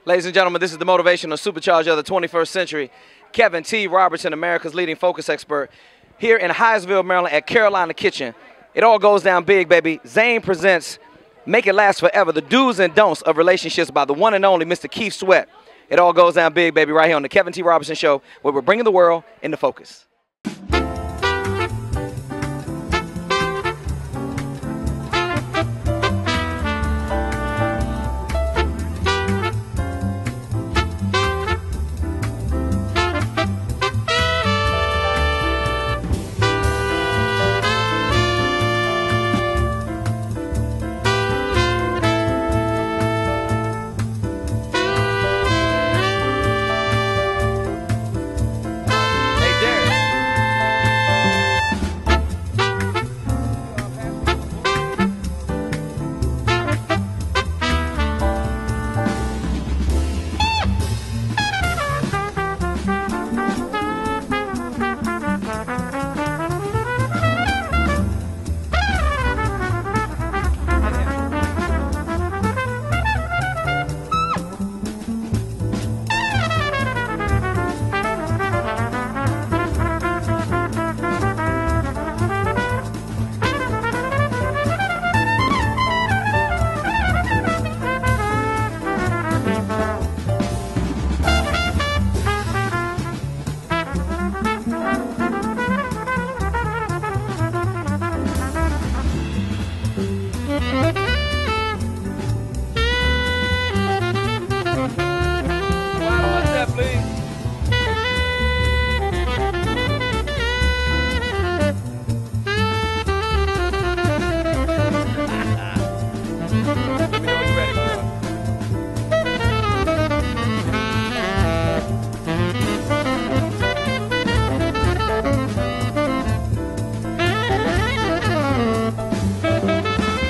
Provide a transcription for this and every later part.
Ladies and gentlemen, this is the motivational supercharger of the 21st century. Kevin T. Robertson, America's leading focus expert, here in Hyattsville, Maryland at Carolina Kitchen. It all goes down big, baby. Zane presents Make It Last Forever, the do's and don'ts of relationships by the one and only Mr. Keith Sweat. It all goes down big, baby, right here on the Kevin T. Robertson Show, where we're bringing the world into focus.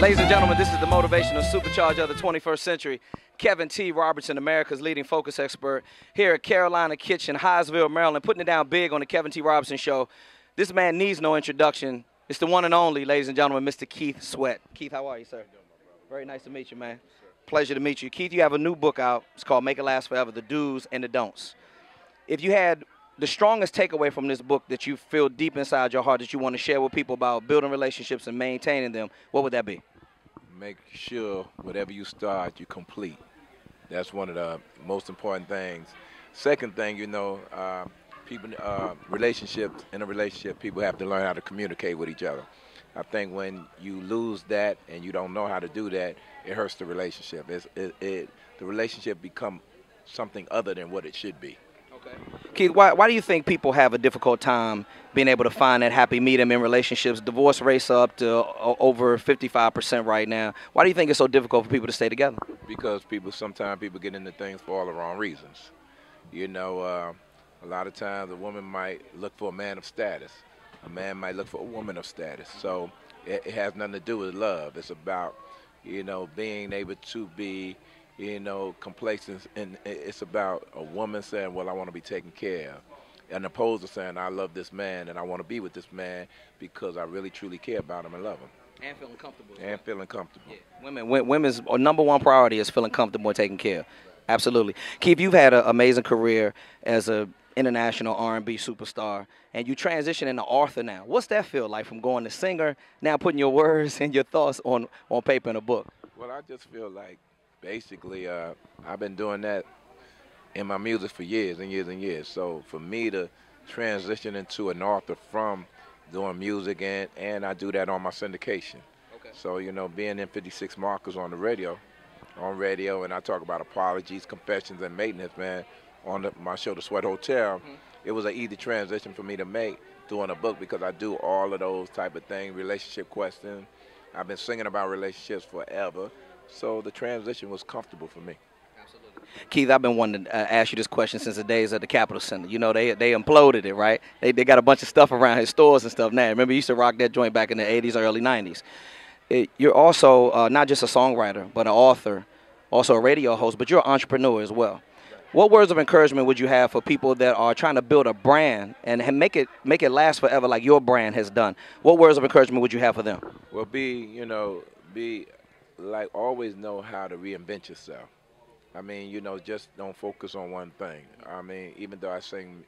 Ladies and gentlemen, this is the motivational supercharger of the 21st century. Kevin T. Robertson, America's leading focus expert, here at Carolina Kitchen, Hyattsville, Maryland, putting it down big on the Kevin T. Robertson Show. This man needs no introduction. It's the one and only, ladies and gentlemen, Mr. Keith Sweat. Keith, how are you, sir? Very nice to meet you, man. Pleasure to meet you. Keith, you have a new book out. It's called Make It Last Forever, the do's and the don'ts. If you had the strongest takeaway from this book that you feel deep inside your heart that you want to share with people about building relationships and maintaining them, what would that be? Make sure whatever you start, you complete. That's one of the most important things. Second thing, people, relationships, in a relationship, people have to learn how to communicate with each other. I think when you lose that and you don't know how to do that, it hurts the relationship. The relationship become something other than what it should be. Okay. Keith, why do you think people have a difficult time being able to find that happy medium in relationships? Divorce rates are up to over 55% right now. Why do you think it's so difficult for people to stay together? Because sometimes people get into things for all the wrong reasons. A lot of times a woman might look for a man of status. A man might look for a woman of status. So it has nothing to do with love. It's about, being able to be complacent, and it's about a woman saying, well, I want to be taken care of, and opposed to saying, I love this man and I want to be with this man because I really truly care about him and love him. And feeling comfortable. And feeling comfortable. Yeah. Women's number one priority is feeling comfortable and taken care of. Absolutely. Keith, you've had an amazing career as an international R&B superstar, and you transition into author now. What's that feel like from going to singer, now putting your words and your thoughts on paper in a book? Well, I just feel like basically, I've been doing that in my music for years and years and years. So for me to transition into an author from doing music, and I do that on my syndication. Okay. So, being in 56 markers on the radio, and I talk about apologies, confessions, and maintenance, man, on my show, The Sweat Hotel. Mm-hmm. It was an easy transition for me to make doing a book because I do all of those type of things, relationship questions. I've been singing about relationships forever. So the transition was comfortable for me. Absolutely. Keith, I've been wanting to ask you this question since the days of the Capitol Center. They imploded it, right? They got a bunch of stuff around his stores and stuff now. Remember, you used to rock that joint back in the 80s, early 90s. You're also not just a songwriter, but an author, also a radio host, but you're an entrepreneur as well. What words of encouragement would you have for people that are trying to build a brand and make it last forever like your brand has done? What words of encouragement would you have for them? Well, always know how to reinvent yourself. I mean, you know, just don't focus on one thing. I mean, even though I sing,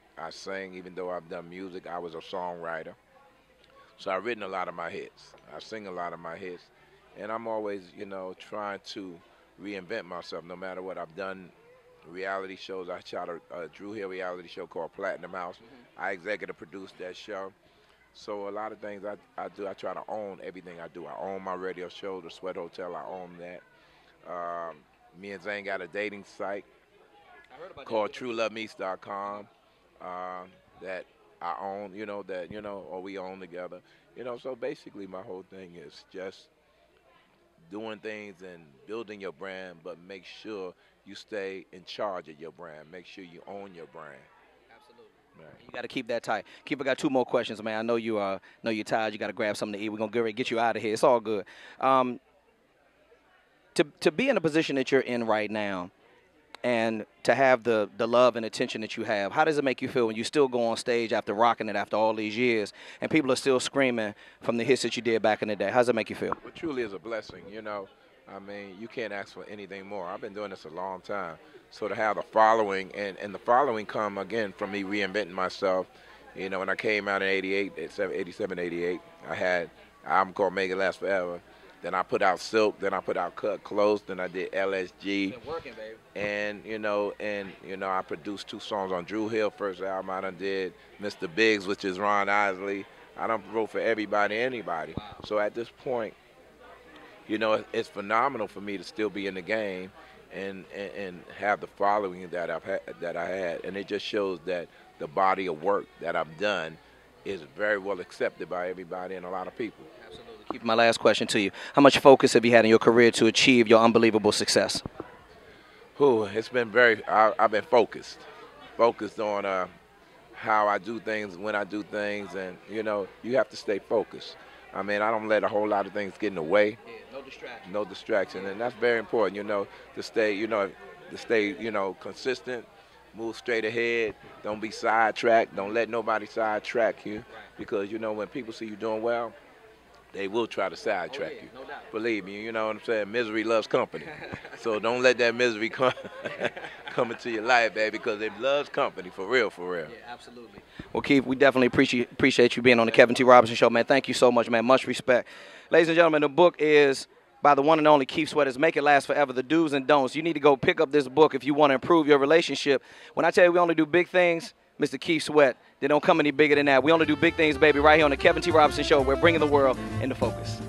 even though I've done music, I was a songwriter. So I've written a lot of my hits. I sing a lot of my hits. And I'm always, you know, trying to reinvent myself no matter what. I've done reality shows. I shot a Drew Hill reality show called Platinum House. I executive produced that show. So a lot of things I do, I try to own everything I do. I own my radio show, The Sweat Hotel, I own that. Me and Zane got a dating site called TrueLoveMeets.com that I own, you know, or we own together. You know, so basically my whole thing is just doing things and building your brand, but make sure you stay in charge of your brand. Make sure you own your brand. Right. You got to keep that tight. Keep. I got two more questions, man. I know you're tired. You got to grab something to eat. We're gonna get you out of here. It's all good. To be in the position that you're in right now, and to have the love and attention that you have, how does it make you feel when you still go on stage after rocking it after all these years, and people are still screaming from the hits that you did back in the day? How does it make you feel? It truly is a blessing. You know, I mean, you can't ask for anything more. I've been doing this a long time. So to have the following, and the following come, again, from me reinventing myself. You know, when I came out in 87, 88, I had an album called Make It Last Forever. Then I put out Silk. Then I put out Cut Close. Then I did LSG. Been working, baby. And I produced 2 songs on Drew Hill, first album I done did. Mr. Biggs, which is Ron Isley. I done wrote for everybody, anybody. Wow. So at this point, you know, it's phenomenal for me to still be in the game and have the following that I had, and it just shows that the body of work that I've done is very well accepted by everybody and a lot of people. Absolutely. Keep my last question to you. How much focus have you had in your career to achieve your unbelievable success? It's been I've been focused on how I do things, when I do things, and you know, you have to stay focused. I mean, I don't let a whole lot of things get in the way. Yeah, no distraction. No distraction, and that's very important. You know, to stay consistent, move straight ahead. Don't be sidetracked. Don't let nobody sidetrack you, because you know when people see you doing well, they will try to sidetrack you. No doubt. Believe me, you know what I'm saying? Misery loves company. So don't let that misery come into your life, baby, because it loves company, for real, for real. Yeah, absolutely. Well, Keith, we definitely appreciate you being on the Kevin T. Robinson Show, man. Thank you so much, man. Much respect. Ladies and gentlemen, the book is by the one and only Keith Sweat. It's Make It Last Forever, The Do's and Don'ts. You need to go pick up this book if you want to improve your relationship. When I tell you we only do big things, Mr. Keith Sweat, they don't come any bigger than that. We only do big things, baby, right here on the Kevin T. Robinson Show. We're bringing the world into focus.